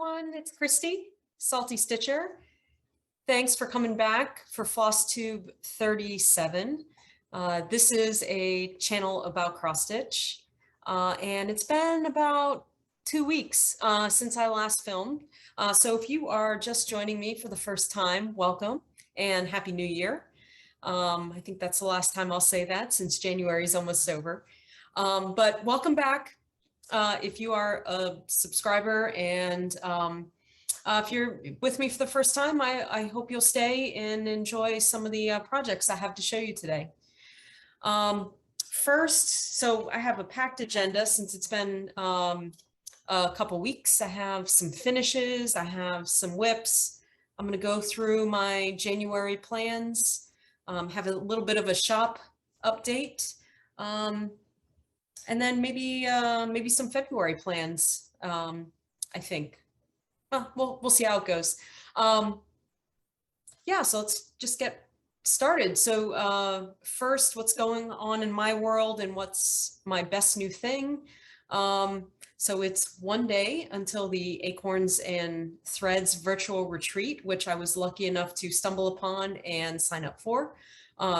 everyone, it's Christy, Salty Stitcher. Thanks for coming back for Floss Tube 37. This is a channel about cross stitch, and it's been about 2 weeks since I last filmed. So if you are just joining me for the first time, welcome and Happy New Year. I think that's the last time I'll say that since January is almost over. But welcome back. If you are a subscriber and if you're with me for the first time, I hope you'll stay and enjoy some of the projects I have to show you today. First, so I have a packed agenda since it's been a couple weeks. I have some finishes, I have some whips. I'm going to go through my January plans, have a little bit of a shop update. And then maybe some February plans, I think. Well, we'll see how it goes. Yeah, so let's just get started. So first, what's going on in my world and what's my best new thing? So it's one day until the Acorns and Threads virtual retreat, which I was lucky enough to stumble upon and sign up for.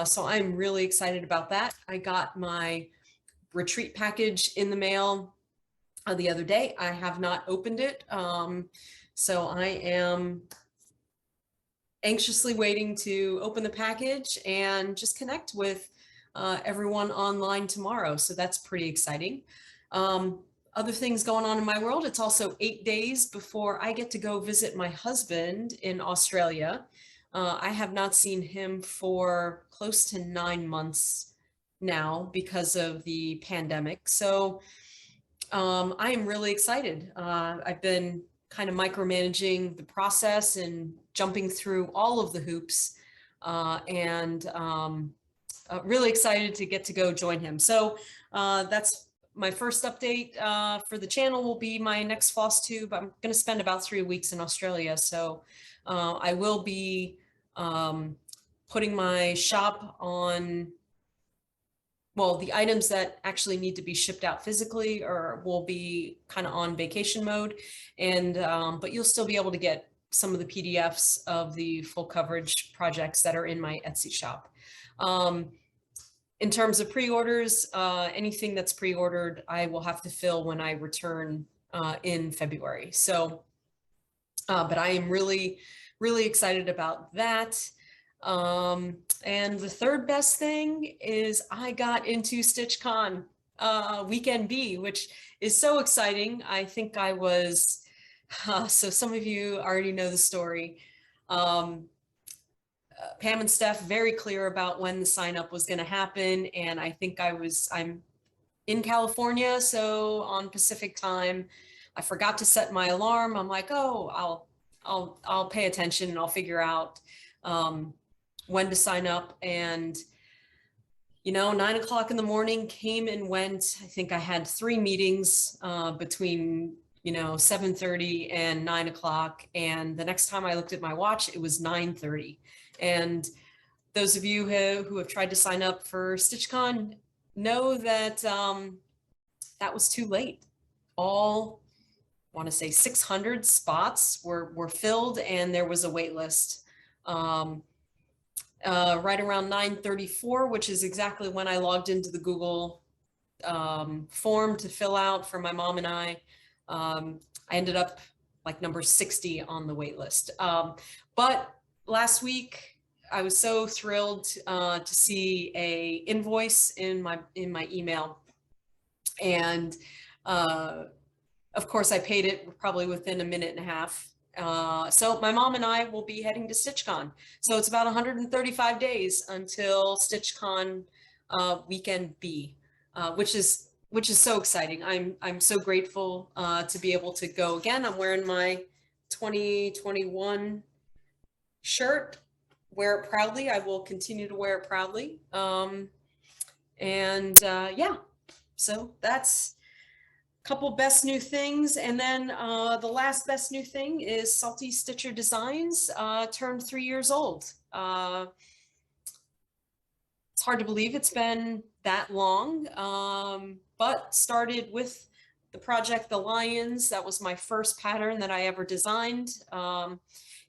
So I'm really excited about that. I got my retreat package in the mail the other day. I have not opened it. So I am anxiously waiting to open the package and just connect with everyone online tomorrow. So that's pretty exciting. Other things going on in my world. It's also 8 days before I get to go visit my husband in Australia. I have not seen him for close to 9 months now because of the pandemic. So I am really excited. I've been kind of micromanaging the process and jumping through all of the hoops and really excited to get to go join him. So that's my first update for the channel. Will be my next Floss Tube. I'm going to spend about 3 weeks in Australia. So I will be putting my shop on, well, the items that actually need to be shipped out physically or will be kind of on vacation mode. And but you'll still be able to get some of the PDFs of the full coverage projects that are in my Etsy shop. In terms of pre-orders, anything that's pre-ordered, I will have to fill when I return in February. So, but I am really, really excited about that. And the third best thing is I got into StitchCon Weekend B, which is so exciting. I think I was, so some of you already know the story. Pam and Steph very clear about when the sign up was going to happen. And I think I'm in California, so on Pacific time. I forgot to set my alarm. I'm like, oh, I'll pay attention and I'll figure out when to sign up. And 9 o'clock in the morning came and went. I think I had 3 meetings between 7:30 and 9 o'clock, and the next time I looked at my watch it was 9:30. And those of you who have tried to sign up for StitchCon know that that was too late. All, I want to say 600 spots were filled and there was a wait list. Right around 9:34, which is exactly when I logged into the Google form to fill out for my mom and I ended up like number 60 on the wait list. But last week I was so thrilled to see a invoice in my email, and of course I paid it probably within a minute and a half. So my mom and I will be heading to StitchCon. So it's about 135 days until StitchCon Weekend B, which is so exciting. I'm so grateful to be able to go again. I'm wearing my 2021 shirt. Wear it proudly. I will continue to wear it proudly. Yeah, so that's couple best new things. And then the last best new thing is Salty Stitcher Designs turned 3 years old. It's hard to believe it's been that long, but started with the project, The Lions, that was my first pattern that I ever designed.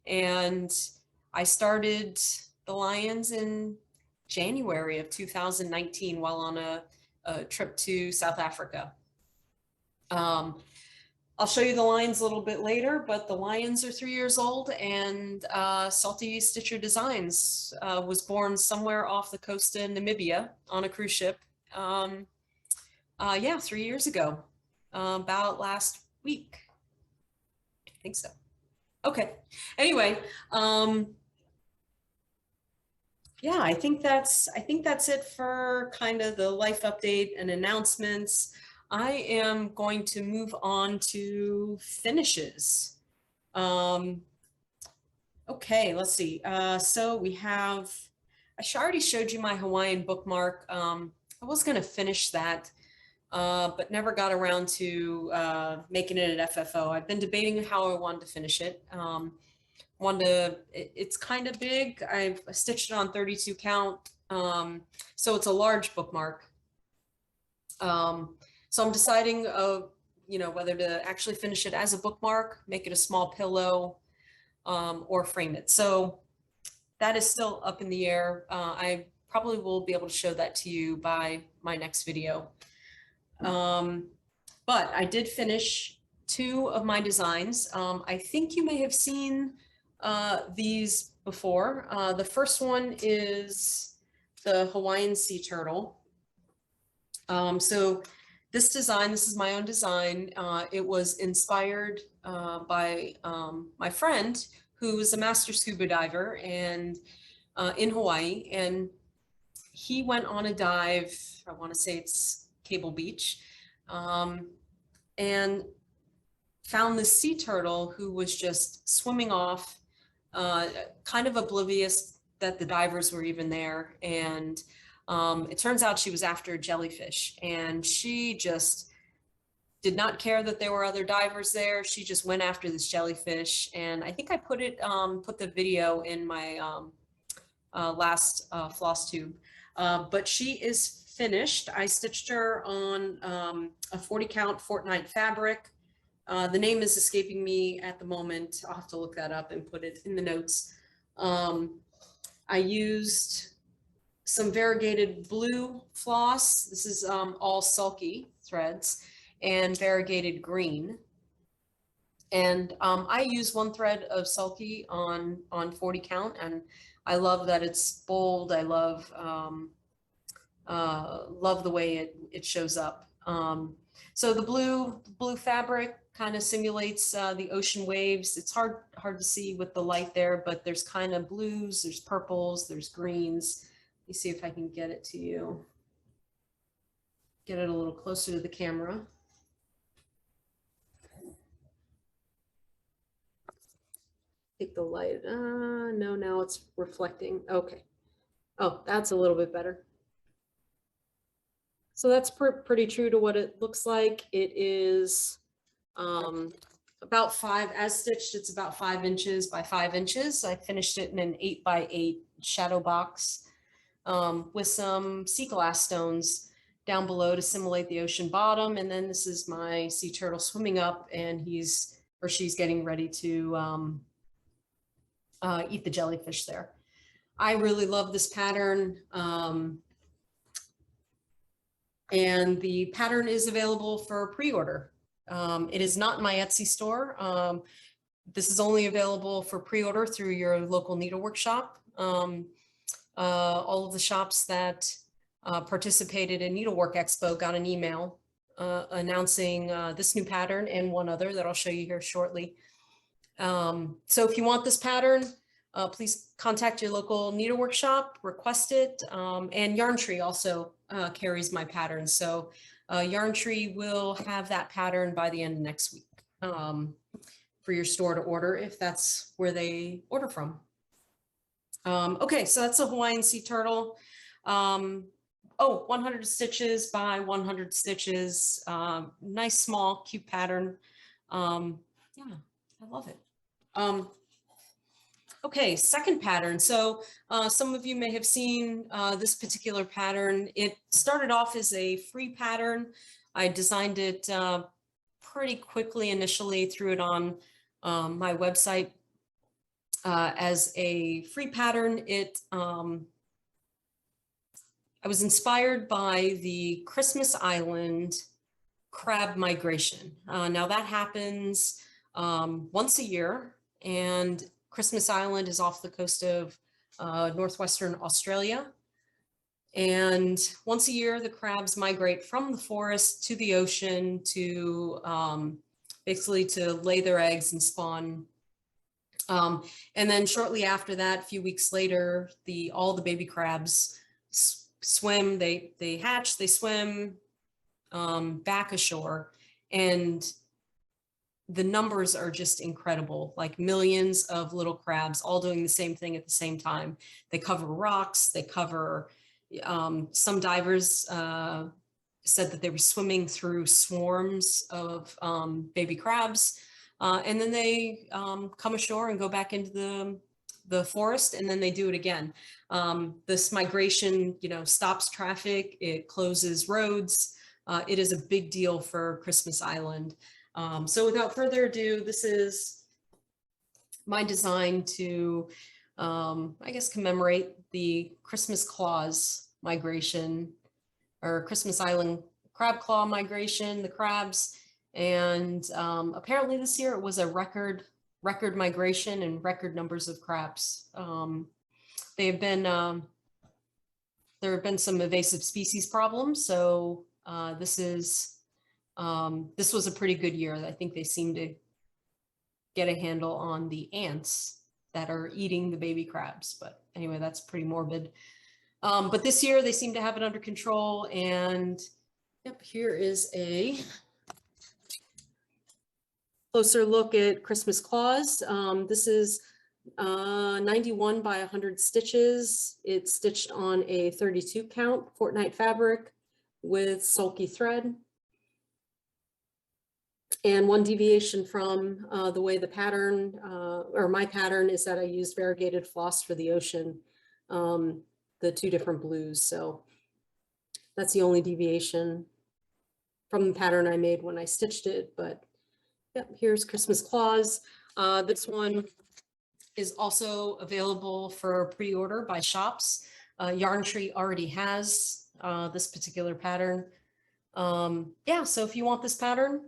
And I started The Lions in January of 2019 while on a trip to South Africa. I'll show you the lions a little bit later, but the lions are 3 years old, and Salty Stitcher Designs was born somewhere off the coast of Namibia on a cruise ship. Yeah, 3 years ago, about last week. I think so. Okay. Anyway, yeah, I think that's it for kind of the life update and announcements. I am going to move on to finishes. Okay, let's see. So we have, I already showed you my Hawaiian bookmark. I was going to finish that, but never got around to making it an FFO. I've been debating how I wanted to finish it. It's kind of big. I've stitched it on 32 count. So it's a large bookmark. So I'm deciding whether to actually finish it as a bookmark, make it a small pillow, or frame it. So that is still up in the air. I probably will be able to show that to you by my next video. But I did finish 2 of my designs. I think you may have seen these before. The first one is the Hawaiian Sea Turtle. So this design, this is my own design. It was inspired by my friend who is a master scuba diver and in Hawaii, and he went on a dive, I want to say it's Cable Beach, and found this sea turtle who was just swimming off, kind of oblivious that the divers were even there. And it turns out she was after a jellyfish, and she just did not care that there were other divers there. She just went after this jellyfish. And I think I put the video in my last floss tube, but she is finished. I stitched her on a 40 count fortnight fabric. The name is escaping me at the moment. I'll have to look that up and put it in the notes. I used some variegated blue floss. This is all sulky threads, and variegated green. And I use 1 thread of sulky on 40 count, and I love that it's bold. I love the way it shows up. So the blue fabric kind of simulates the ocean waves. It's hard to see with the light there, but there's kind of blues, there's purples, there's greens. Let me see if I can get it to you. Get it a little closer to the camera. Take the light. No, now it's reflecting. Okay. Oh, that's a little bit better. So that's pretty true to what it looks like. It is about 5, as stitched, it's about 5 inches by 5 inches. I finished it in an 8 by 8 shadow box with some sea glass stones down below to simulate the ocean bottom. And then this is my sea turtle swimming up, and he's or she's getting ready to eat the jellyfish there. I really love this pattern. And the pattern is available for pre-order. It is not in my Etsy store. This is only available for pre-order through your local needlework shop. All of the shops that participated in Needlework Expo got an email announcing this new pattern and one other that I'll show you here shortly. So if you want this pattern, please contact your local needlework shop, request it, and Yarn Tree also carries my pattern. So Yarn Tree will have that pattern by the end of next week for your store to order if that's where they order from. Okay, so that's a Hawaiian Sea Turtle. 100 stitches by 100 stitches. Nice, small, cute pattern. Yeah, I love it. Okay, second pattern. So some of you may have seen this particular pattern. It started off as a free pattern. I designed it pretty quickly initially threw it on my website as a free pattern. I was inspired by the Christmas Island crab migration. Now that happens once a year, and Christmas Island is off the coast of northwestern Australia. And once a year, the crabs migrate from the forest to the ocean to basically to lay their eggs and spawn. And then shortly after that, a few weeks later, all the baby crabs swim, they hatch, they swim back ashore, and the numbers are just incredible, like millions of little crabs all doing the same thing at the same time. They cover rocks, they cover, some divers said that they were swimming through swarms of baby crabs, and then they come ashore and go back into the forest, and then they do it again. This migration, stops traffic, it closes roads. It is a big deal for Christmas Island. So without further ado, this is my design to, I guess, commemorate the Christmas claws migration, or Christmas Island crab claw migration, the crabs. And apparently this year it was a record migration and record numbers of crabs. There have been some invasive species problems, so this was a pretty good year. I think they seem to get a handle on the ants that are eating the baby crabs. But anyway, that's pretty morbid. But this year they seem to have it under control. And yep, here is a closer look at Christmas claws. This is 91 by 100 stitches. It's stitched on a 32 count fortnight fabric with sulky thread. And one deviation from the way the pattern, or my pattern, is that I used variegated floss for the ocean, the two different blues. So that's the only deviation from the pattern I made when I stitched it. But yep, here's Christmas claws. This one is also available for pre-order by shops. Yarn Tree already has this particular pattern. Yeah, so if you want this pattern,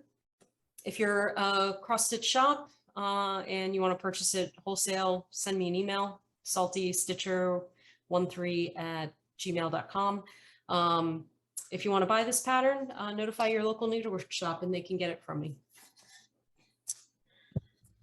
if you're a cross-stitch shop and you want to purchase it wholesale, send me an email, saltystitcher13@gmail.com. If you want to buy this pattern, notify your local needlework shop and they can get it from me.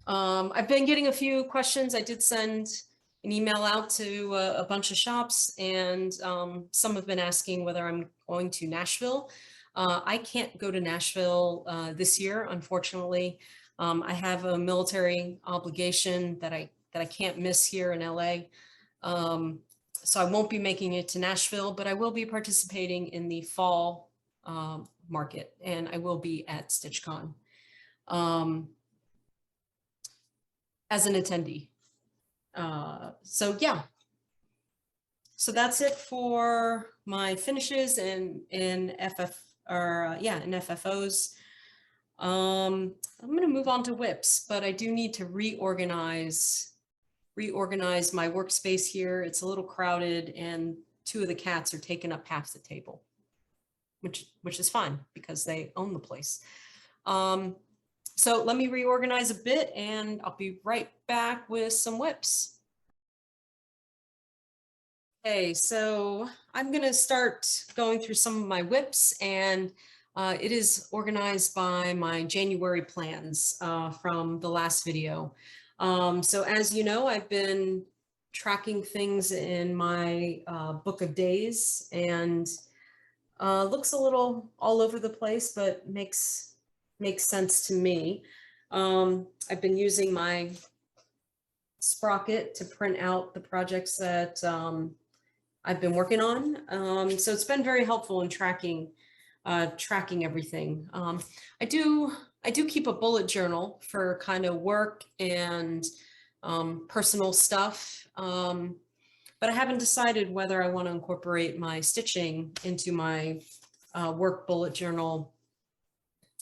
I've been getting a few questions. I did send an email out to a bunch of shops, and some have been asking whether I'm going to Nashville. I can't go to Nashville this year, unfortunately. I have a military obligation that I can't miss here in LA. So I won't be making it to Nashville, but I will be participating in the fall market, and I will be at StitchCon as an attendee. So yeah. So that's it for my finishes in FFOs. I'm going to move on to WIPs, but I do need to reorganize my workspace here. It's a little crowded, and two of the cats are taking up half the table, which is fine because they own the place. So let me reorganize a bit, and I'll be right back with some WIPs. Okay, so I'm going to start going through some of my WIPs, and it is organized by my January plans from the last video. So as you know, I've been tracking things in my book of days, and looks a little all over the place, but makes sense to me. I've been using my Sprocket to print out the projects that I've been working on. So it's been very helpful in tracking everything. I do keep a bullet journal for kind of work and personal stuff, but I haven't decided whether I want to incorporate my stitching into my work bullet journal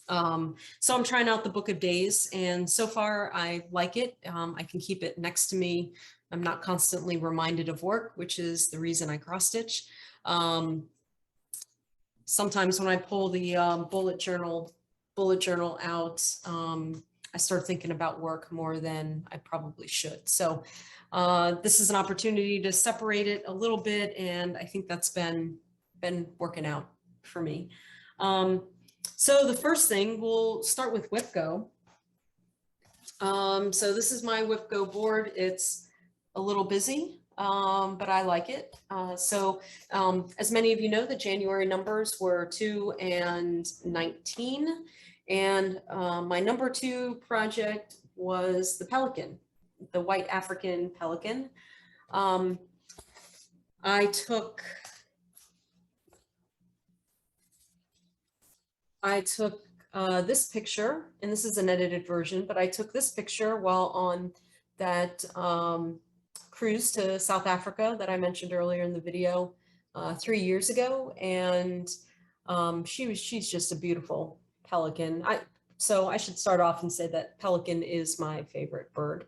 So I'm trying out the Book of Days, and so far I like it. I can keep it next to me. I'm not constantly reminded of work, which is the reason I cross stitch. Sometimes when I pull the bullet journal out, I start thinking about work more than I probably should. So this is an opportunity to separate it a little bit, and I think that's been working out for me. So the first thing, we'll start with WIPGO. So this is my WIPGO board. It's a little busy, but I like it. As many of you know, the January numbers were 2 and 19. And my number 2 project was the Pelican, the white African pelican. I took this picture, and this is an edited version, but I took this picture while on that cruise to South Africa that I mentioned earlier in the video 3 years ago, and she's just a beautiful pelican. So I should start off and say that pelican is my favorite bird.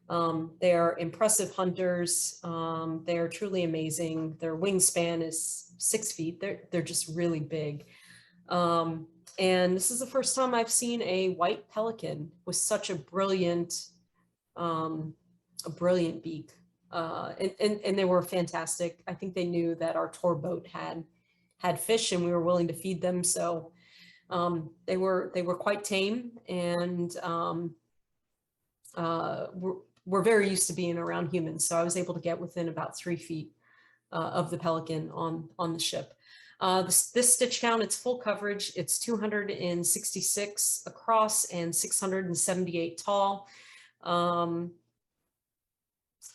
They are impressive hunters. They are truly amazing. Their wingspan is 6 feet. They're just really big. And this is the first time I've seen a white pelican with such a brilliant beak. And they were fantastic. I think they knew that our tour boat had fish and we were willing to feed them. So they were quite tame, and we're very used to being around humans. So I was able to get within about 3 feet of the pelican on the ship. This stitch count, it's full coverage. It's 266 across and 678 tall. I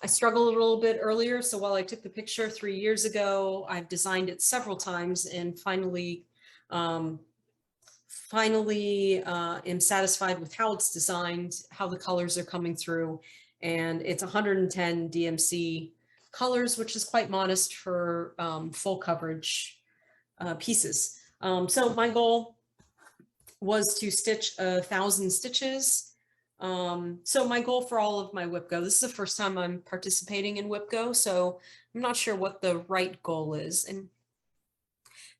struggled a little bit earlier. So while I took the picture 3 years ago, I've designed it several times and finally am satisfied with how it's designed, how the colors are coming through. And it's 110 DMC colors, which is quite modest for full coverage pieces. So my goal was to stitch 1,000 stitches. So my goal for all of my WIPGO, this is the first time I'm participating in WIPGO, so I'm not sure what the right goal is. And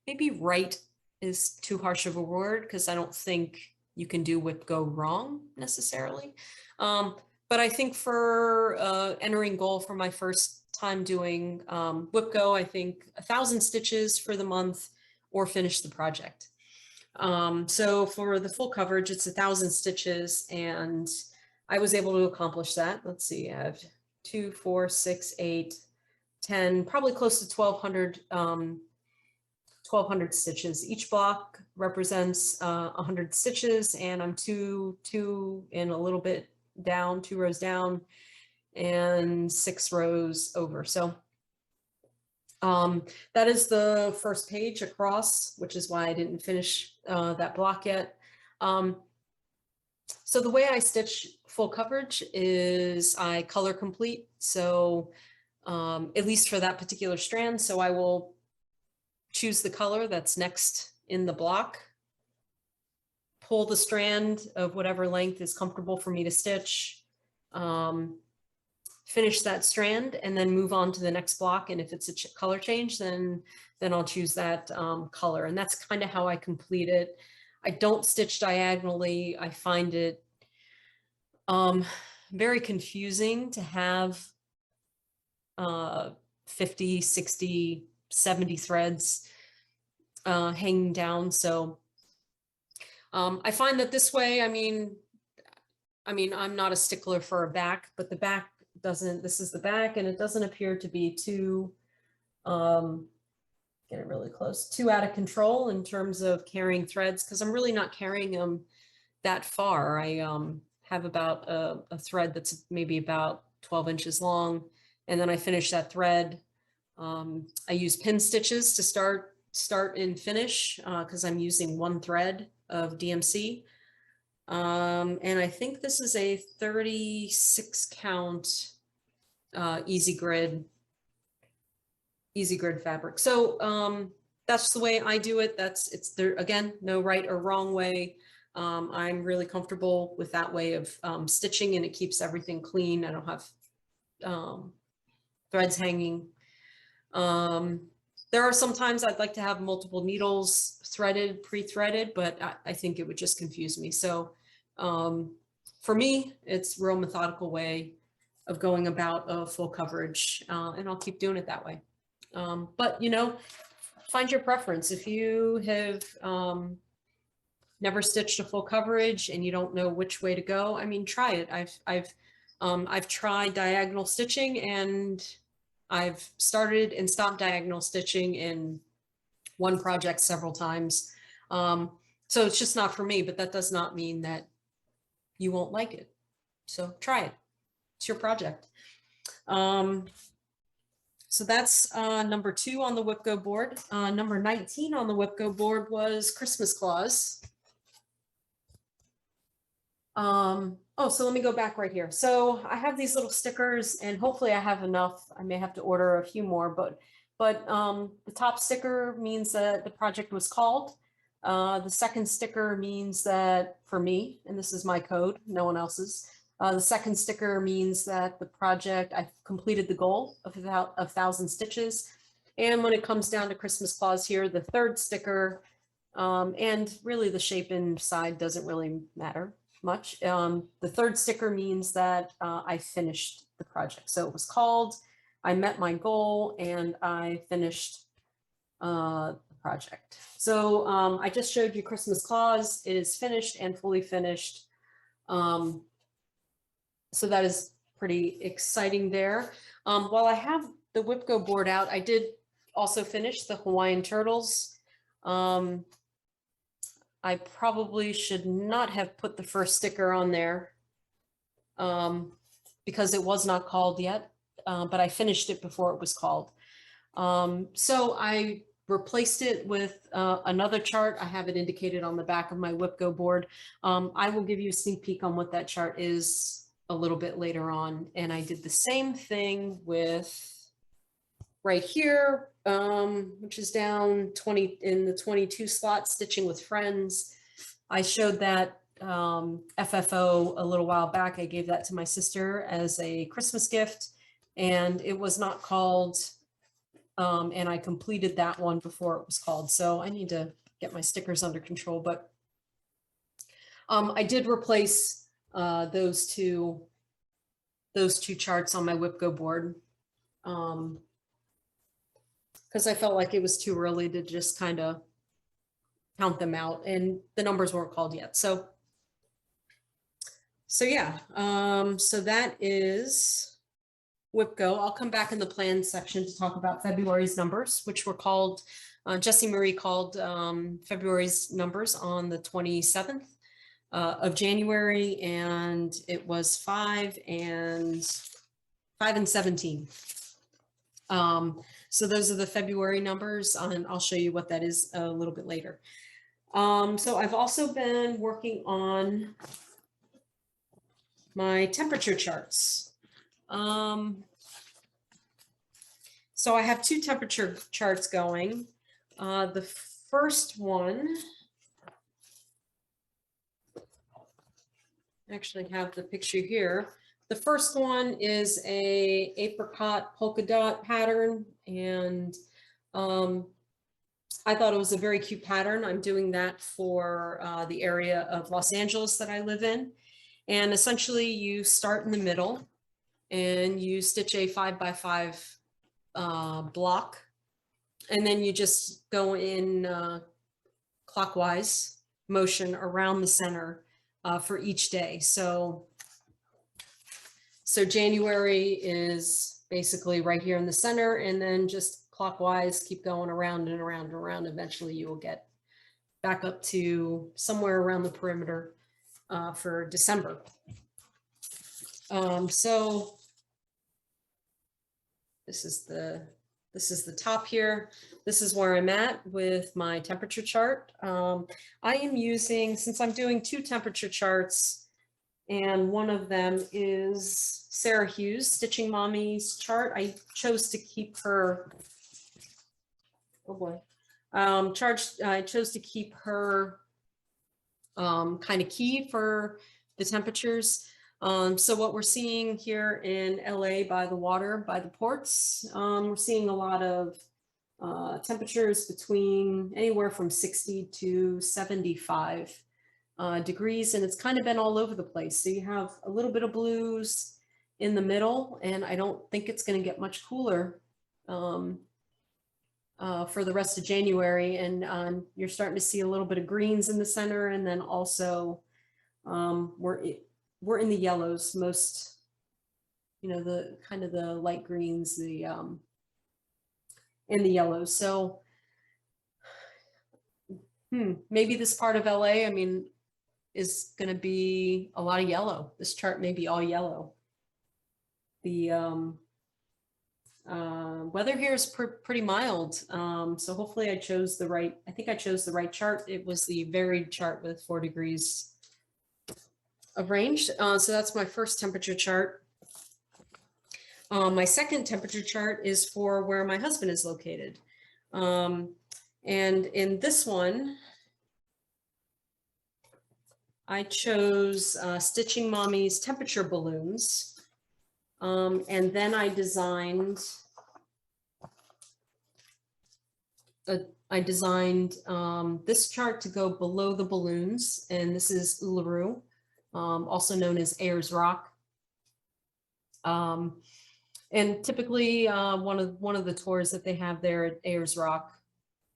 maybe right is too harsh of a word, because I don't think you can do WIPGO wrong necessarily. But I think for entering goal for my first time doing WIPGO, I think 1,000 stitches for the month or finish the project. So for the full coverage, it's 1,000 stitches, and I was able to accomplish that. Let's see, I have 2, 4, 6, 8, 10, probably close to 1,200 stitches. Each block represents 100 stitches, and I'm two and a little bit down, 2 rows down, and 6 rows over. So that is the first page across, which is why I didn't finish that block yet. So the way I stitch full coverage is I color complete. So at least for that particular strand. So I will choose the color that's next in the block, pull the strand of whatever length is comfortable for me to stitch, finish that strand, and then move on to the next block. And if it's a color change, then I'll choose that color. And that's kind of how I complete it. I don't stitch diagonally. I find it very confusing to have 50, 60, 70 threads hanging down. So I find that this way, I mean, I'm not a stickler for a back, but the back doesn't, this is the back, and it doesn't appear to be too, get it really close, too out of control in terms of carrying threads, because I'm really not carrying them that far. I have about a thread that's maybe about 12 inches long, and then I finish that thread. I use pin stitches to start and finish because I'm using 1 thread of DMC. And I think this is a 36 count easy grid fabric. So that's the way I do it. It's there, again, no right or wrong way. I'm really comfortable with that way of stitching, and it keeps everything clean. I don't have threads hanging. There are some times I'd like to have multiple needles threaded, pre-threaded, but I think it would just confuse me. So for me, it's a real methodical way of going about a full coverage, and I'll keep doing it that way. But, you know, find your preference. If you have never stitched a full coverage and you don't know which way to go, I mean, try it. I've tried diagonal stitching, and I've started and stopped diagonal stitching in one project several times. So it's just not for me, but that does not mean that you won't like it. So try it. It's your project. So that's number 2 on the WIPGO board. Number 19 on the WIPGO board was Christmas Claus. Oh, so let me go back right here. So I have these little stickers, and hopefully I have enough. I may have to order a few more, but the top sticker means that the project was called. The second sticker means that, for me, and this is my code, no one else's, the second sticker means that the project, I've completed the goal of 1,000 stitches. And when it comes down to Christmas Claus here, the third sticker, and really the shape inside doesn't really matter much. The third sticker means that I finished the project. So it was called, I met my goal, and I finished the project. So I just showed you Christmas Claus. It is finished and fully finished. So that is pretty exciting there. While I have the WIPGO board out, I did also finish the Hawaiian turtles. I probably should not have put the first sticker on there because it was not called yet, but I finished it before it was called. So I replaced it with another chart. I have it indicated on the back of my WIPGO board. I will give you a sneak peek on what that chart is a little bit later on. And I did the same thing with right here, which is down 20 in the 22 slot, stitching with friends. I showed that FFO a little while back. I gave that to my sister as a Christmas gift, and it was not called. And I completed that one before it was called. So I need to get my stickers under control, but I did replace those two charts on my WIPGO board. Because I felt like it was too early to just kind of count them out, and the numbers weren't called yet. So yeah, so that is WIPGO. I'll come back in the plan section to talk about February's numbers, which were called, Jessie Marie called February's numbers on the 27th of January, and it was 5 and 17. So those are the February numbers, and I'll show you what that is a little bit later. So I've also been working on my temperature charts. So I have 2 temperature charts going. The first one, I actually have the picture here. The first one is a apricot polka dot pattern, and I thought it was a very cute pattern. I'm doing that for the area of Los Angeles that I live in. And essentially you start in the middle and you stitch a 5x5 block, and then you just go in clockwise motion around the center for each day. So January is basically right here in the center, and then just clockwise keep going around and around and around. Eventually you will get back up to somewhere around the perimeter for December. So this is the top here. This is where I'm at with my temperature chart. I am using, since I'm doing 2 temperature charts, and one of them is Sarah Hughes, Stitching Mommy's chart. I chose to keep her, oh boy, I chose to keep her kind of key for the temperatures. So what we're seeing here in LA by the water, by the ports, we're seeing a lot of temperatures between anywhere from 60 to 75 degrees, and it's kind of been all over the place. So you have a little bit of blues in the middle, and I don't think it's going to get much cooler for the rest of January. And you're starting to see a little bit of greens in the center, and then also we're in the yellows most, you know, the kind of the light greens, the in the yellows. So maybe this part of LA, I mean, is going to be a lot of yellow. This chart may be all yellow. The weather here is pretty mild. So hopefully I chose the right, I think I chose the right chart. It was the varied chart with 4 degrees of range. So that's my first temperature chart. My second temperature chart is for where my husband is located. And in this one, I chose Stitching Mommy's temperature balloons. And then I designed this chart to go below the balloons. And this is Uluru, also known as Ayers Rock. And typically one of the tours that they have there at Ayers Rock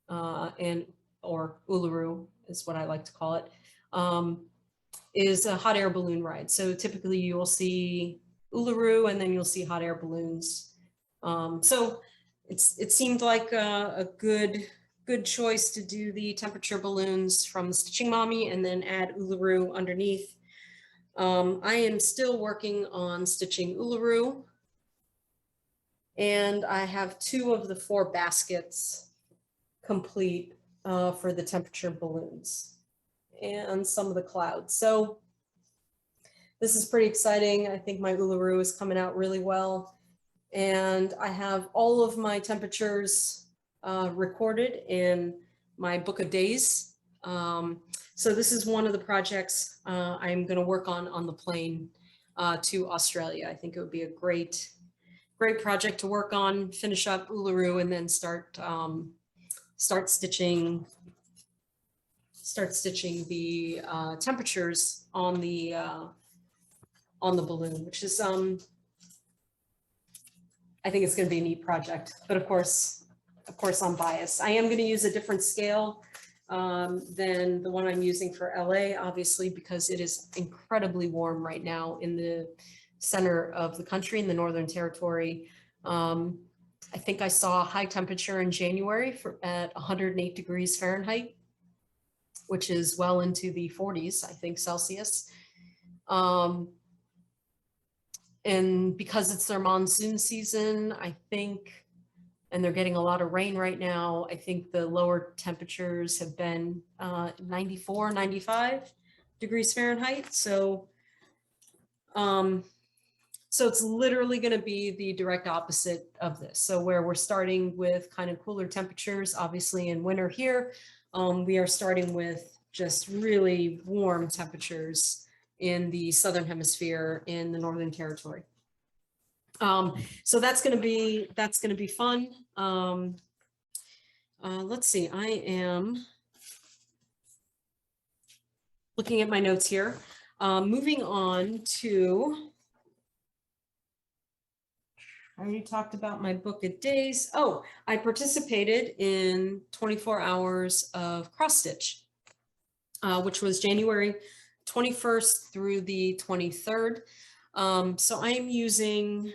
or Uluru is what I like to call it, is a hot air balloon ride. So typically you will see Uluru and then you'll see hot air balloons. So it seemed like a good choice to do the temperature balloons from the Stitching Mommy and then add Uluru underneath. I am still working on stitching Ularu, and I have 2 of the 4 baskets complete for the temperature balloons and some of the clouds. So this is pretty exciting. I think my Ularu is coming out really well, and I have all of my temperatures recorded in my book of days. So this is one of the projects I'm going to work on the plane to Australia. I think it would be a great project to work on, finish up Uluru, and then start stitching the temperatures on the balloon, which is I think it's going to be a neat project. But of course I'm biased. I am going to use a different scale than the one I'm using for LA, obviously, because it is incredibly warm right now in the center of the country, in the Northern Territory. I think I saw a high temperature in January at 108 degrees Fahrenheit, which is well into the 40s, I think, Celsius. And because it's their monsoon season, I think, and they're getting a lot of rain right now, I think the lower temperatures have been 94, 95 degrees Fahrenheit. So, so it's literally going to be the direct opposite of this. So where we're starting with kind of cooler temperatures, obviously in winter here, we are starting with just really warm temperatures in the Southern Hemisphere in the Northern Territory. So that's going to be fun. Let's see, I am looking at my notes here. Moving on to, I already talked about my book of days. Oh, I participated in 24 hours of cross stitch, which was January 21st through the 23rd. So I'm using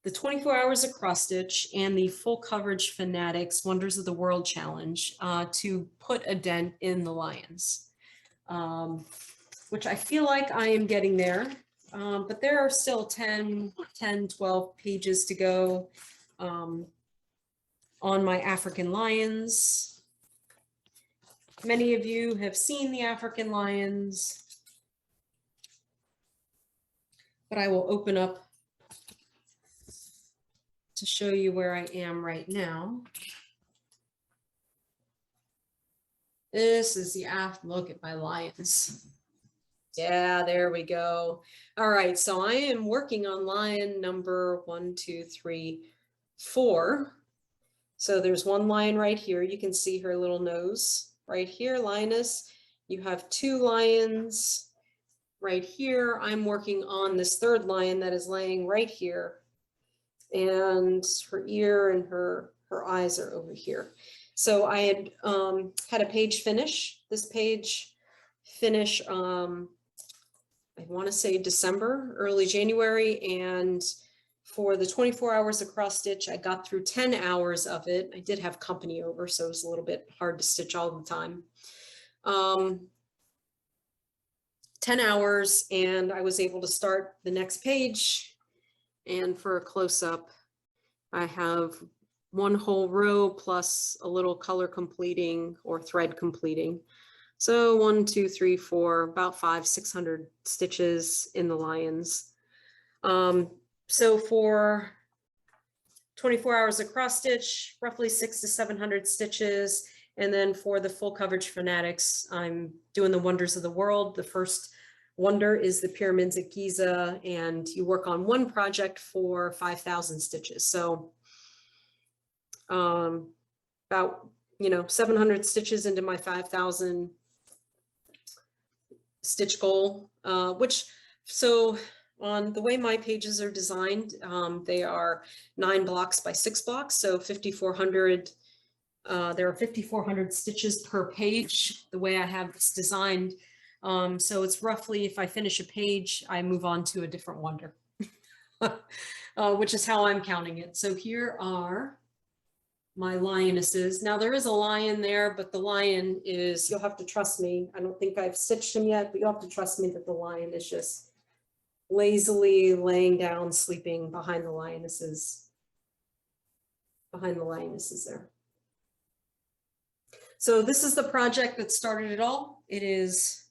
the 24 hours of cross stitch and the full coverage Fanatics Wonders of the World Challenge to put a dent in the lions, which I feel like I am getting there. But there are still 10, 12 pages to go on my African lions. Many of you have seen the African lions, but I will open up to show you where I am right now. This is the aft look at my lions. Yeah, there we go. All right, so I am working on lion number 1, 2, 3, 4. So there's one lion right here. You can see her little nose right here, lioness. You have 2 lions right here. I'm working on this 3rd lion that is laying right here. And her ear and her eyes are over here. So I had had a page finish. This page finish, I want to say December, early January. And for the 24 hours of cross stitch, I got through 10 hours of it. I did have company over, so it was a little bit hard to stitch all the time. 10 hours, and I was able to start the next page. And for a close-up, I have 1 whole row plus a little color completing or thread completing. So 1, 2, 3, 4, about 500, 600 stitches in the lions. So for 24 hours of cross stitch, roughly 600 to 700 stitches. And then for the full coverage fanatics, I'm doing the wonders of the world. The first wonder is the pyramids at Giza, and you work on one project for 5,000 stitches. So about, 700 stitches into my 5,000 stitch goal, so on the way my pages are designed, they are 9 blocks by 6 blocks, so 5,400. There are 5,400 stitches per page, the way I have this designed. So it's roughly, if I finish a page, I move on to a different wonder, which is how I'm counting it. So here are my lionesses. Now there is a lion there, but the lion is, you'll have to trust me. I don't think I've stitched him yet, but you'll have to trust me that the lion is just lazily laying down, sleeping behind the lionesses there. So this is the project that started it all. It is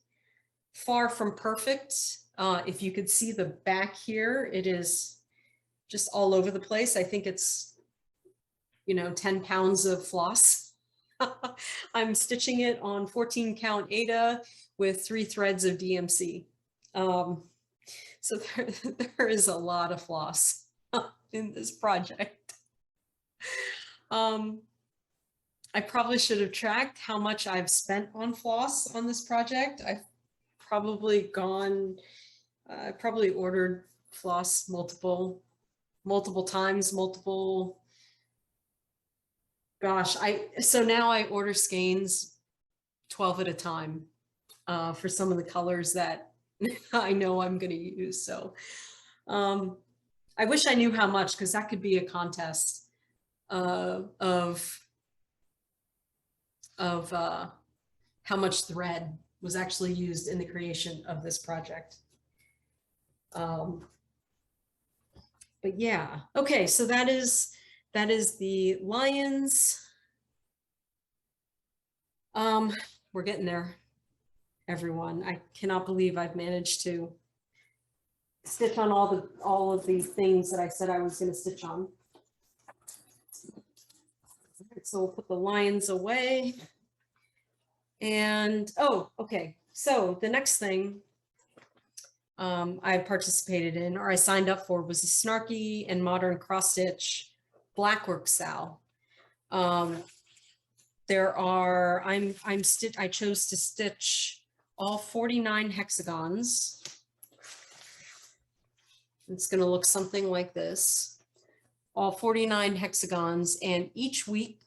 far from perfect. If you could see the back here, it is just all over the place. I think it's 10 pounds of floss. I'm stitching it on 14 count Aida with 3 threads of DMC. So there is a lot of floss in this project. I probably should have tracked how much I've spent on floss on this project. I've probably ordered floss multiple times, so now I order skeins 12 at a time for some of the colors that I know I'm going to use. So I wish I knew how much, because that could be a contest of how much thread was actually used in the creation of this project. But yeah, okay, so that is the lions. We're getting there, everyone. I cannot believe I've managed to stitch on all of these things that I said I was going to stitch on. So we'll put the lions away. And okay. So the next thing I participated in, or I signed up for, was a snarky and modern cross stitch blackwork sow. I chose to stitch all 49 hexagons. It's going to look something like this. All 49 hexagons, and each week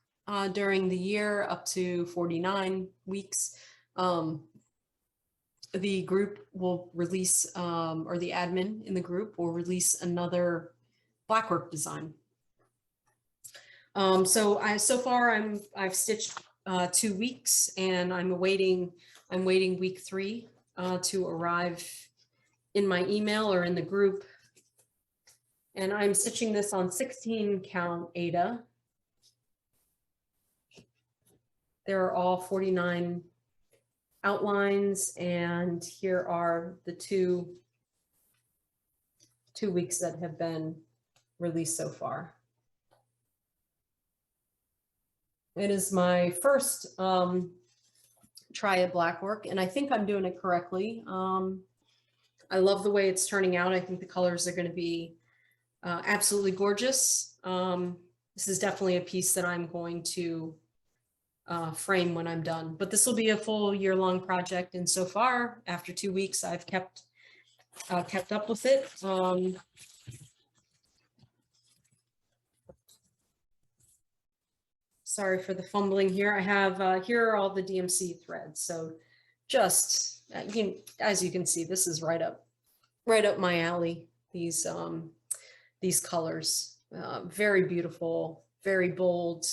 during the year, up to 49 weeks, the group will release, or the admin in the group will release another blackwork design. So far I've stitched 2 weeks, and I'm waiting week 3 to arrive in my email or in the group. And I'm stitching this on 16 count Aida. There are all 49 outlines, and here are the two weeks that have been released so far. It is my first try a black work, and I think I'm doing it correctly. I love the way it's turning out. I think the colors are going to be absolutely gorgeous. This is definitely a piece that I'm going to frame when I'm done, but this will be a full year-long project. And so far, after 2 weeks, I've kept up with it. Sorry for the fumbling here. I have, here are all the DMC threads. So just, as you can see, this is right up my alley. These colors, very beautiful, very bold,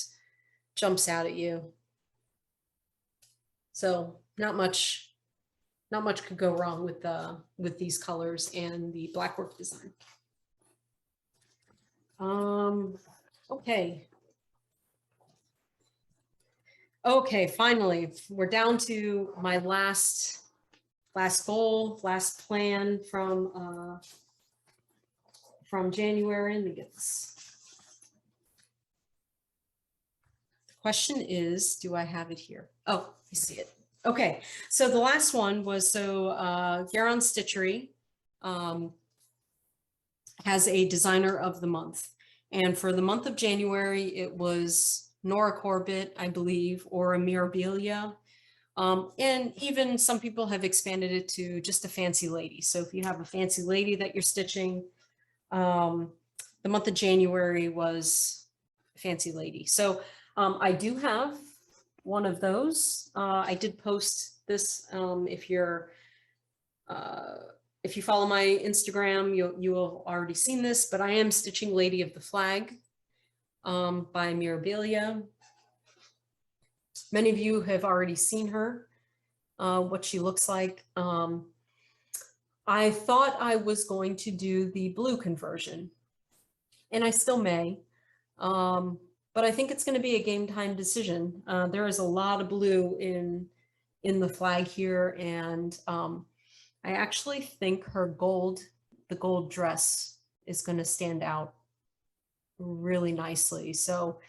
jumps out at you. So not much could go wrong with these colors and the black work design. Okay. Okay, finally, we're down to my last goal, last plan from January. Let me get this. The question is, do I have it here? Oh, I see it. Okay, so the last one was, Garon Stitchery has a designer of the month. And for the month of January, it was Nora Corbett, I believe, or Mirabilia. And even some people have expanded it to just a fancy lady. So if you have a fancy lady that you're stitching, the month of January was fancy lady. So I do have one of those. I did post this. If you follow my Instagram, you will already seen this, but I am stitching Lady of the Flag by Mirabilia. Many of you have already seen her, what she looks like. I thought I was going to do the blue conversion, and I still may, but I think it's going to be a game time decision. There is a lot of blue in the flag here, and I actually think the gold dress is going to stand out really nicely. So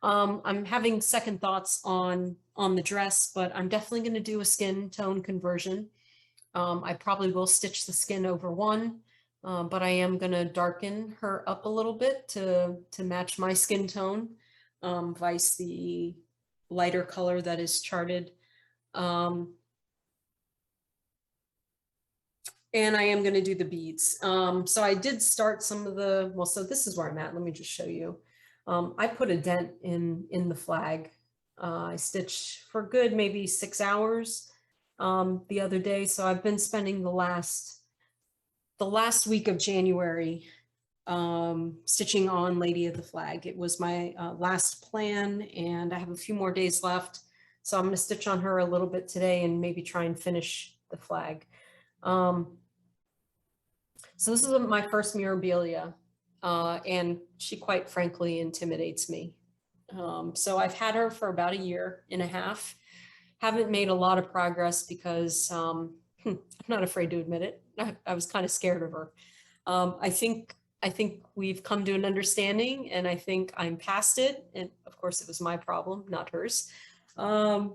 I'm having second thoughts on the dress, but I'm definitely going to do a skin tone conversion. I probably will stitch the skin over one, but I am going to darken her up a little bit to match my skin tone, vice the lighter color that is charted. And I am going to do the beads. So I did start some of the, well, so this is where I'm at. Let me just show you. I put a dent in the flag. I stitched for good maybe 6 hours the other day. So I've been spending the last week of January stitching on Lady of the Flag. It was my last plan, and I have a few more days left. So I'm going to stitch on her a little bit today and maybe try and finish the flag. So this is my first Mirabilia, and she quite frankly intimidates me. So I've had her for about 1.5 years. Haven't made a lot of progress because I'm not afraid to admit it. I was kind of scared of her. I think we've come to an understanding, and I think I'm past it. And of course, it was my problem, not hers. But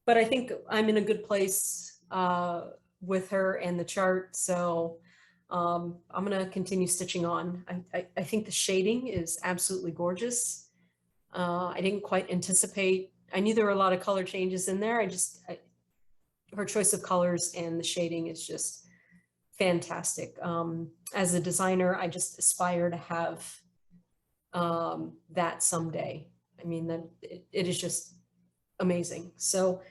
I think I'm in a good place with her and the chart. So I'm going to continue stitching on. I think the shading is absolutely gorgeous. I didn't quite anticipate. I knew there were a lot of color changes in there. Her choice of colors and the shading is just fantastic. As a designer, I just aspire to have that someday. I mean, it is just amazing. So,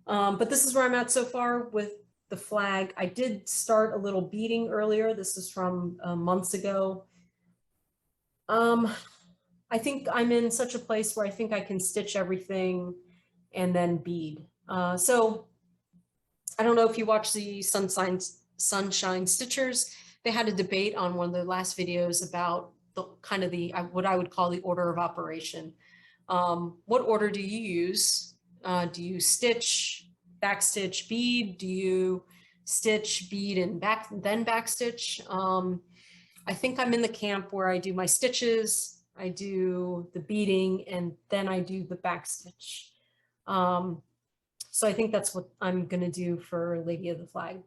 but this is where I'm at so far with the flag. I did start a little beading earlier. This is from months ago. I think I'm in such a place where I think I can stitch everything and then bead. So I don't know if you watch the Sunshine Stitchers. They had a debate on one of the last videos about the kind of what I would call the order of operation. What order do you use? Do you stitch, backstitch, bead? Do you stitch, bead, and then backstitch? I think I'm in the camp where I do my stitches, I do the beading, and then I do the backstitch. So I think that's what I'm going to do for Lady of the Flag.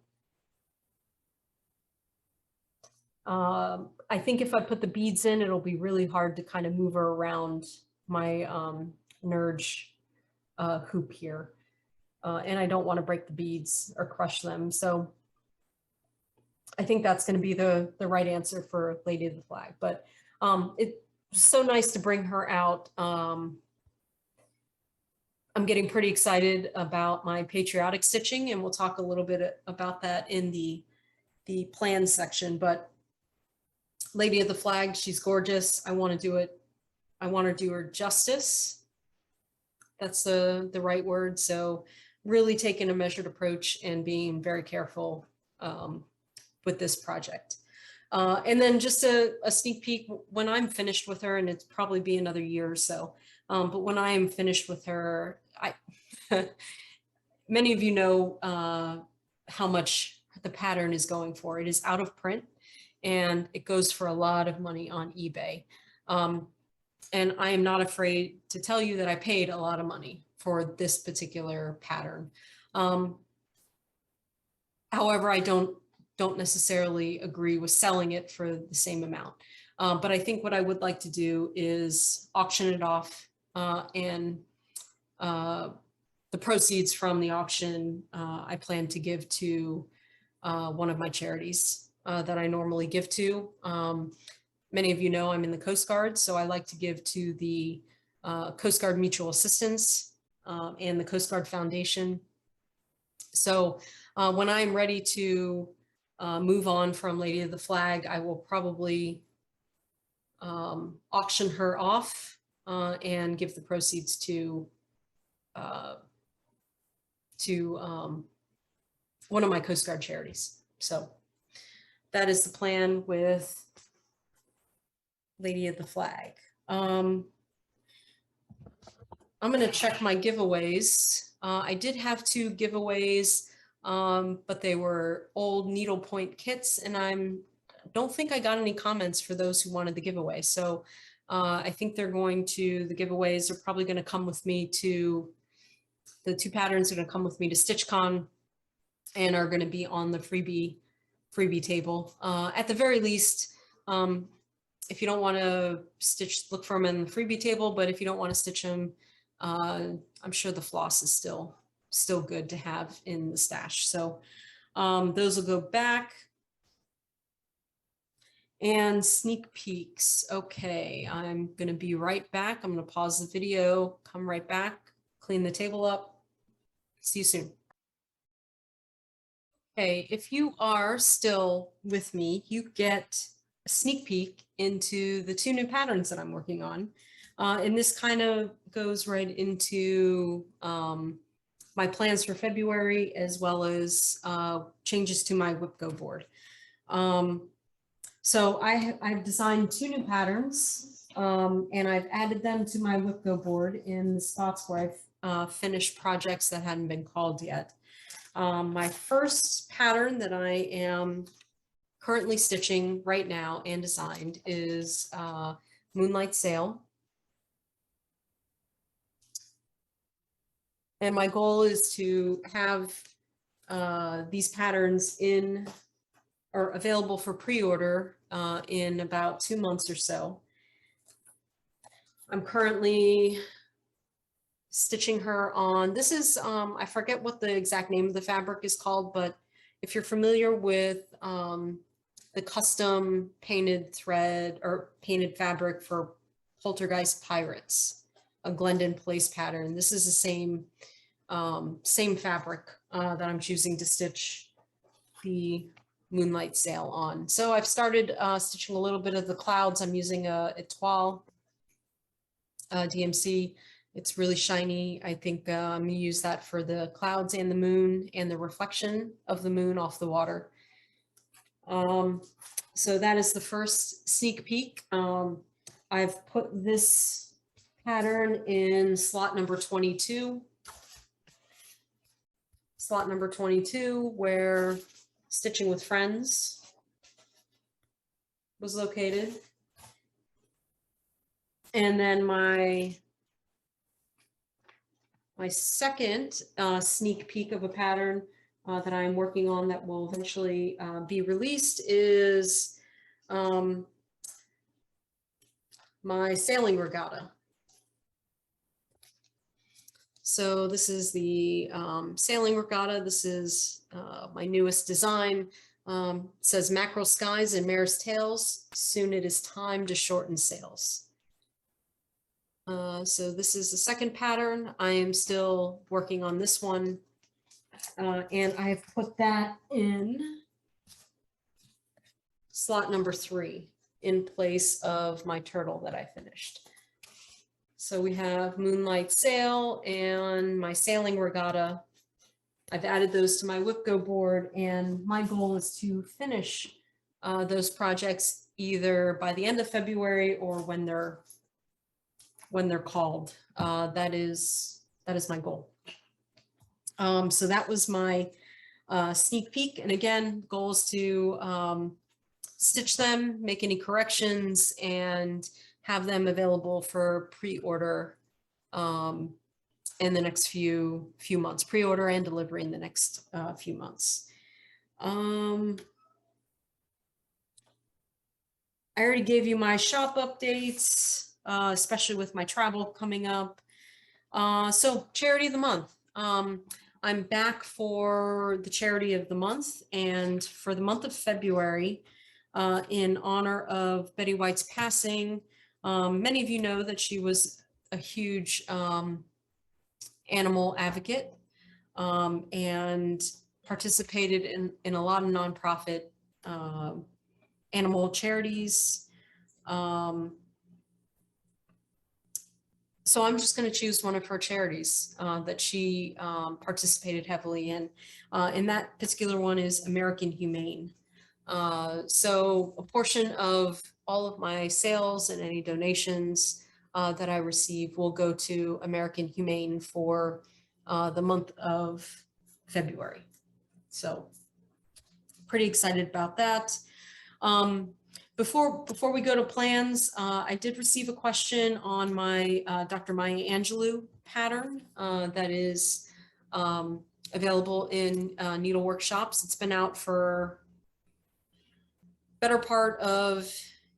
I think if I put the beads in, it'll be really hard to kind of move her around my Nerge hoop here. And I don't want to break the beads or crush them. So I think that's going to be the right answer for Lady of the Flag. But it's so nice to bring her out. I'm getting pretty excited about my patriotic stitching, and we'll talk a little bit about that in the plan section. But Lady of the Flag, she's gorgeous. I want to do it. I want to do her justice. That's the right word. So really taking a measured approach and being very careful with this project. And then just a sneak peek when I'm finished with her, and it's probably be another year or so. But when I am finished with her, many of you know how much the pattern is going for. It is out of print and it goes for a lot of money on eBay. And I am not afraid to tell you that I paid a lot of money for this particular pattern. However, I don't necessarily agree with selling it for the same amount. But I think what I would like to do is auction it off, and the proceeds from the auction I plan to give to one of my charities that I normally give to. Many of you know I'm in the Coast Guard, so I like to give to the Coast Guard Mutual Assistance and the Coast Guard Foundation. So when I'm ready to move on from Lady of the Flag, I will probably auction her off and give the proceeds to one of my Coast Guard charities. So that is the plan with Lady of the Flag. I'm going to check my giveaways. I did have 2 giveaways, but they were old needlepoint kits, and don't think I got any comments for those who wanted the giveaway. So I think the giveaways are probably going to come with me to, the 2 patterns are going to come with me to StitchCon and are going to be on the freebie table. At the very least, if you don't want to stitch, look for them in the freebie table, but if you don't want to stitch them, I'm sure the floss is still good to have in the stash. So those will go back. And sneak peeks. Okay, I'm going to be right back. I'm going to pause the video, come right back, clean the table up. See you soon. Okay, if you are still with me, you get a sneak peek into the 2 new patterns that I'm working on. And this kind of goes right into my plans for February, as well as changes to my WIPGO board. So I've designed 2 new patterns, and I've added them to my WIPGO board in the spots where I've finished projects that hadn't been called yet. My first pattern that I am currently stitching right now and designed is Moonlight Sail. And my goal is to have these patterns in or available for pre-order in about 2 months or so. I'm currently stitching her on, this is, I forget what the exact name of the fabric is called, but if you're familiar with the custom painted thread or painted fabric for Poltergeist Pirates, a Glendon Place pattern, this is the same fabric that I'm choosing to stitch the Moonlight Sail on. So I've started stitching a little bit of the clouds. I'm using a Etoile DMC. It's really shiny. I think I'm going to use that for the clouds and the moon and the reflection of the moon off the water. So that is the first sneak peek. I've put this pattern in slot number 22. Slot number 22, where Stitching with Friends was located. And then my My second sneak peek of a pattern that I'm working on that will eventually be released is my sailing regatta. So this is the sailing regatta. This is my newest design. Says mackerel skies and mare's tails. Soon it is time to shorten sails. So this is the second pattern. I am still working on this one. And I've put that in slot number 3 in place of my turtle that I finished. So we have Moonlight Sail and my sailing regatta. I've added those to my WIPGO board, and my goal is to finish those projects either by the end of February or when they're called. That is my goal. So that was my sneak peek, and again, goal is to stitch them, make any corrections, and have them available for pre-order in the next few months, pre-order and delivery in the next few months. I already gave you my shop updates, especially with my travel coming up. So charity of the month. I'm back for the charity of the month, and for the month of February, in honor of Betty White's passing. Many of you know that she was a huge animal advocate and participated in a lot of nonprofit animal charities. So I'm just going to choose one of her charities that she participated heavily in. And that particular one is American Humane. So a portion of all of my sales and any donations that I receive will go to American Humane for the month of February. So pretty excited about that. Before we go to plans, I did receive a question on my Dr. Maya Angelou pattern that is available in needle workshops. It's been out for better part of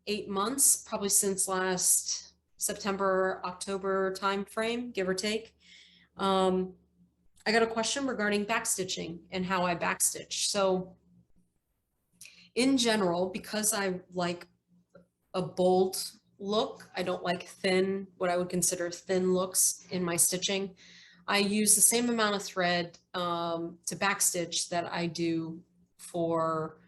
8 months, probably since last September, October timeframe, give or take. I got a question regarding backstitching and how I backstitch. So in general, because I like a bold look, I don't like thin, what I would consider thin looks in my stitching. I use the same amount of thread to backstitch that I do for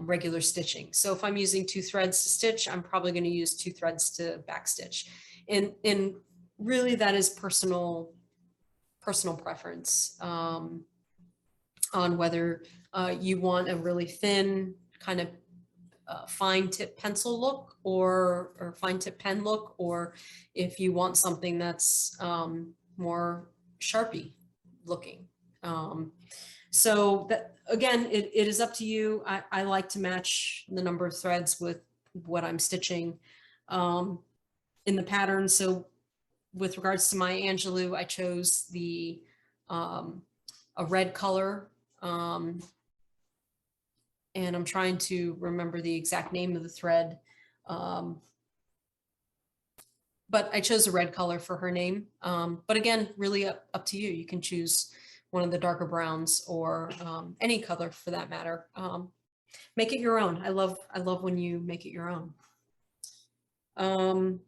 regular stitching. So if I'm using 2 threads to stitch, I'm probably going to use 2 threads to backstitch. And really that is personal preference on whether you want a really thin kind of fine tip pencil look or fine tip pen look, or if you want something that's more Sharpie looking. So that, again, it is up to you. I like to match the number of threads with what I'm stitching in the pattern. So with regards to my Angelou, I chose the a red color, and I'm trying to remember the exact name of the thread, but I chose a red color for her name. But again, really up to you. You can choose one of the darker browns or any color for that matter. Make it your own. I love when you make it your own.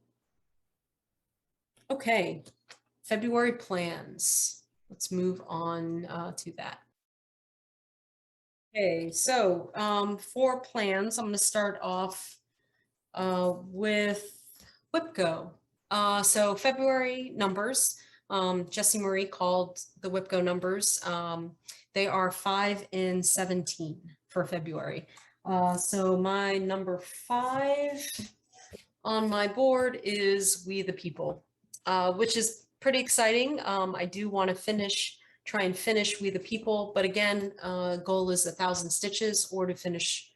Okay, February plans. Let's move on to that. Okay, so for plans, I'm going to start off with WIPGO. So February numbers, Jessie Marie called the WIPGO numbers. They are 5 and 17 for February. So my number 5 on my board is We the People, which is pretty exciting. I do want to try and finish We the People, but again, goal is 1,000 stitches or to finish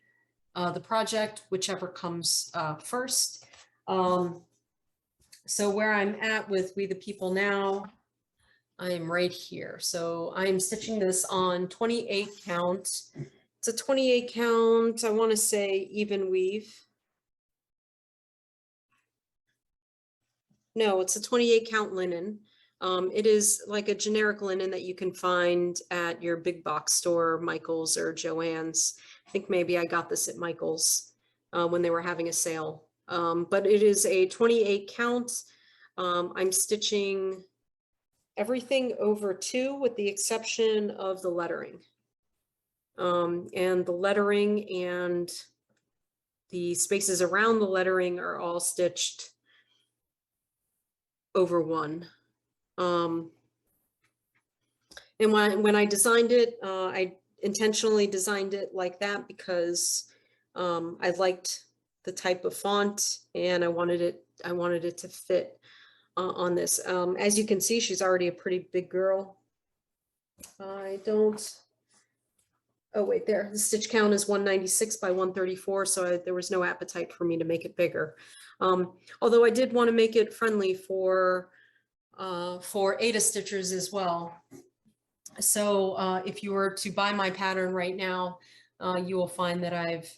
the project, whichever comes first. So where I'm at with We the People now, I am right here. So I'm stitching this on 28 count. It's a 28 count, I want to say even weave. No, it's a 28 count linen. It is like a generic linen that you can find at your big box store, Michael's or Joann's. I think maybe I got this at Michael's when they were having a sale. But it is a 28 count. I'm stitching everything over 2 with the exception of the lettering. And the lettering and the spaces around the lettering are all stitched over 1. And when I designed it, I intentionally designed it like that because I liked the type of font and I wanted it to fit on this. As you can see, she's already a pretty big girl. Oh wait, there, the stitch count is 196 by 134, so there was no appetite for me to make it bigger. Although I did want to make it friendly for Ada stitchers as well. So if you were to buy my pattern right now, you will find that I've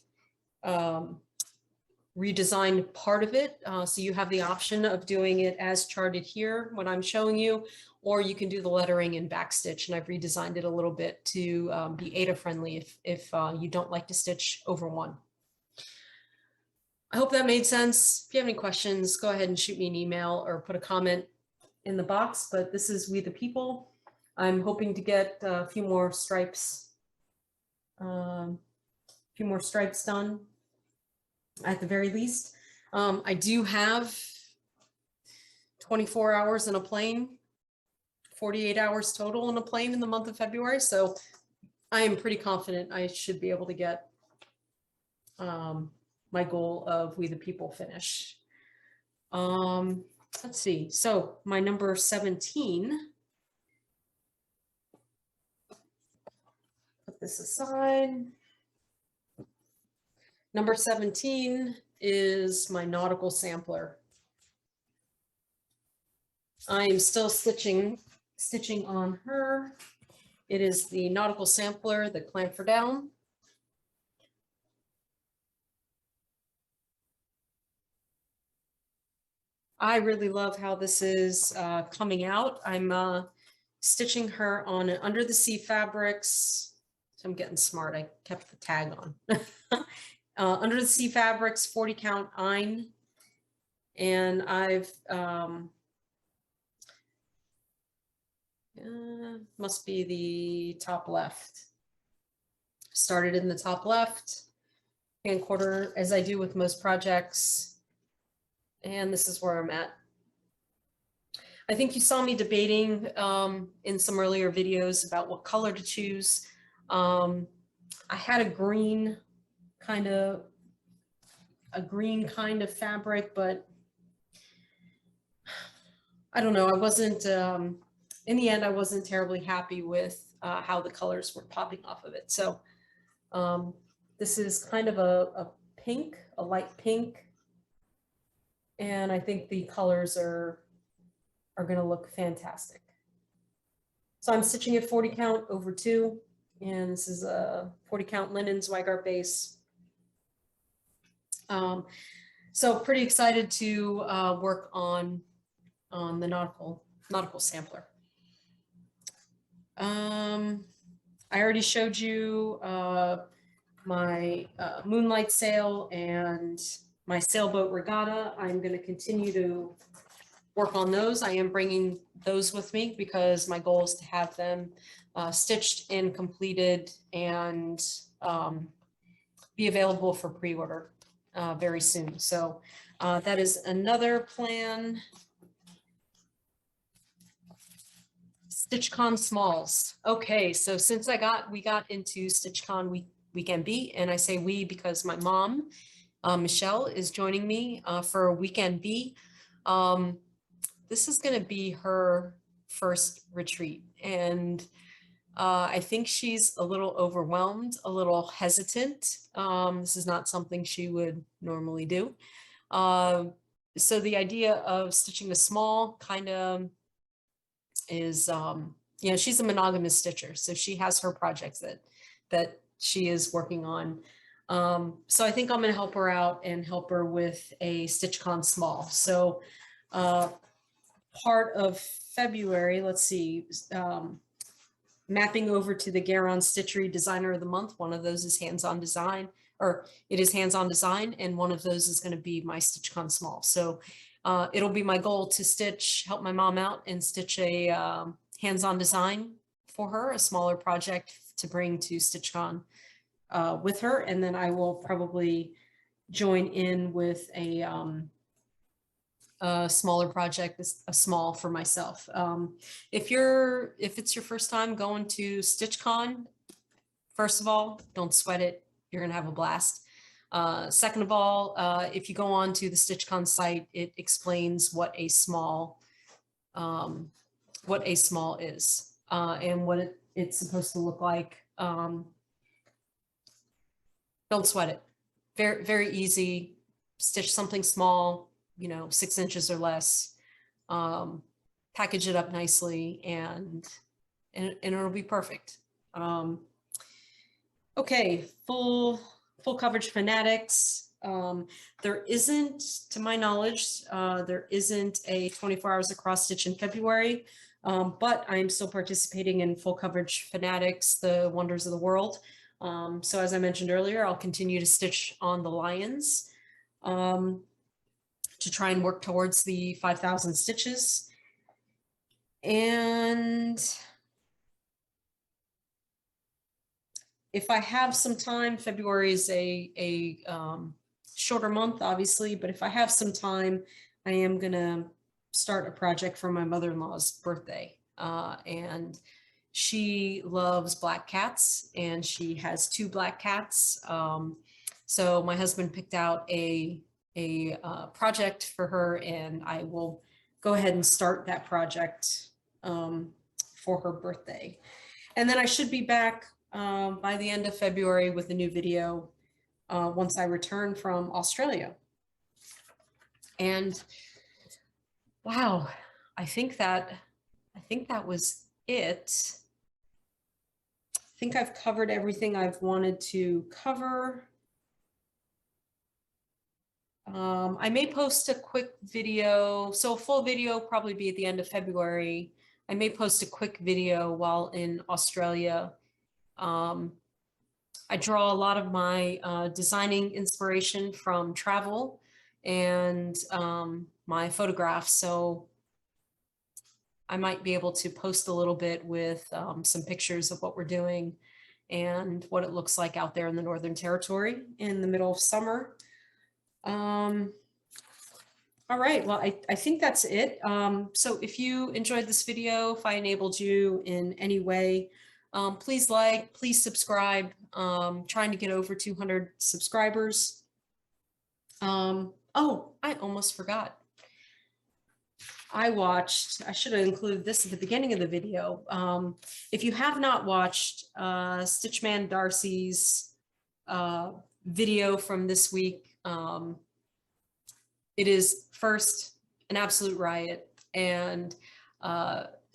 redesigned part of it. So you have the option of doing it as charted here, what I'm showing you, or you can do the lettering and backstitch. And I've redesigned it a little bit to be Ada friendly if you don't like to stitch over 1. I hope that made sense. If you have any questions, go ahead and shoot me an email or put a comment in the box, but this is We the People. I'm hoping to get a few more stripes done at the very least. I do have 24 hours in a plane, 48 hours total in a plane in the month of February. So I am pretty confident I should be able to get my goal of We the People finish. Let's see. So my number 17, put this aside. Number 17 is my Nautical Sampler. I am still stitching on her. It is the Nautical Sampler, the Clampherdown. I really love how this is coming out. I'm stitching her on an Under the Sea Fabrics. So I'm getting smart. I kept the tag on. Under the Sea Fabrics 40 count Ein, and I've must be the top left. Started in the top left hand quarter as I do with most projects, and this is where I'm at. I think you saw me debating in some earlier videos about what color to choose. I had a green kind of fabric, but I don't know. I wasn't, in the end, I wasn't terribly happy with how the colors were popping off of it. So this is kind of a pink, a light pink. And I think the colors are going to look fantastic. So I'm stitching at 40 count over 2. And this is a 40 count linen Zweigart base. So pretty excited to work on the Nautical Sampler. I already showed you my Moonlight Sail and my sailboat Regatta. I'm going to continue to work on those. I am bringing those with me because my goal is to have them stitched and completed and be available for pre-order very soon. So that is another plan. StitchCon Smalls. Okay, so since we got into StitchCon Weekend B, and I say we because my mom, Michelle, is joining me for a Weekend B. This is going to be her first retreat, and I think she's a little overwhelmed, a little hesitant. This is not something she would normally do. So the idea of stitching a small kind of you know, she's a monogamous stitcher, so she has her projects that she is working on. So I think I'm going to help her out and help her with a StitchCon small. So part of February, let's see, mapping over to the Garon Stitchery Designer of the Month. One of those is hands-on design, or it is hands-on design, and one of those is going to be my StitchCon small. So it'll be my goal to help my mom out and stitch a hands-on design for her, a smaller project to bring to StitchCon with her. And then I will probably join in with a smaller project, a small for myself. If it's your first time going to StitchCon, first of all, don't sweat it. You're gonna have a blast. Second of all, if you go on to the StitchCon site, it explains what a small is and what it's supposed to look like. Don't sweat it. Very, very easy. Stitch something small, you know, 6 inches or less, package it up nicely, and it'll be perfect. Okay, full coverage fanatics. There isn't, to my knowledge, there isn't a 24 hours across stitch in February, but I'm still participating in full coverage fanatics, the wonders of the world. So as I mentioned earlier, I'll continue to stitch on the lions to try and work towards the 5,000 stitches. And if I have some time, February is a shorter month, obviously, but if I have some time, I am gonna start a project for my mother-in-law's birthday. And she loves black cats, and she has 2 black cats. So my husband picked out a project for her, and I will go ahead and start that project for her birthday. And then I should be back by the end of February with a new video once I return from Australia. And wow, I think that was it. I think I've covered everything I've wanted to cover. I may post a quick video, so a full video probably be at the end of February. I may post a quick video while in Australia. I draw a lot of my designing inspiration from travel and my photographs, so I might be able to post a little bit with some pictures of what we're doing and what it looks like out there in the Northern Territory in the middle of summer. All right, well, I think that's it. So if you enjoyed this video, if I enabled you in any way, please like, please subscribe. Trying to get over 200 subscribers. Oh, I almost forgot. I should have included this at the beginning of the video. If you have not watched Man Darcy's video from this week, it is first an absolute riot, and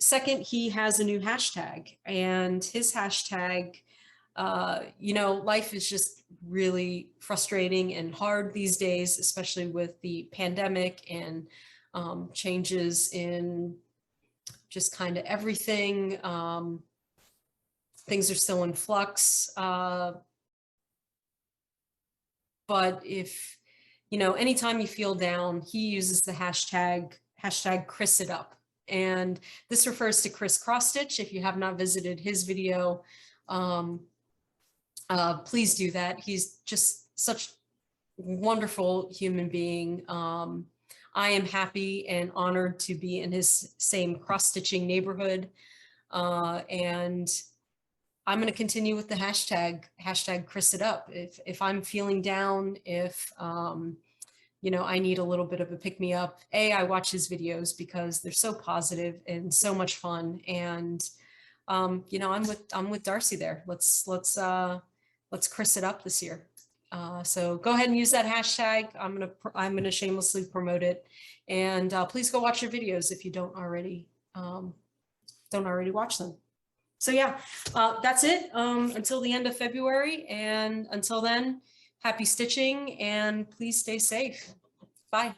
second, he has a new hashtag, and his hashtag, you know, life is just really frustrating and hard these days, especially with the pandemic and changes in just kind of everything. Things are still in flux, but if, you know, anytime you feel down, he uses the hashtag Chris it up. And this refers to Chris Cross Stitch. If you have not visited his video, please do that. He's just such a wonderful human being. I am happy and honored to be in his same cross-stitching neighborhood. And I'm going to continue with the hashtag Chris it up. If I'm feeling down, if you know, I need a little bit of a pick me up, I watch his videos because they're so positive and so much fun. And you know, I'm with Darcy there. Let's Chris it up this year. So go ahead and use that hashtag. I'm gonna shamelessly promote it, and please go watch your videos if you don't already. don't already watch them. So yeah, that's it until the end of February. And until then, happy stitching and please stay safe. Bye.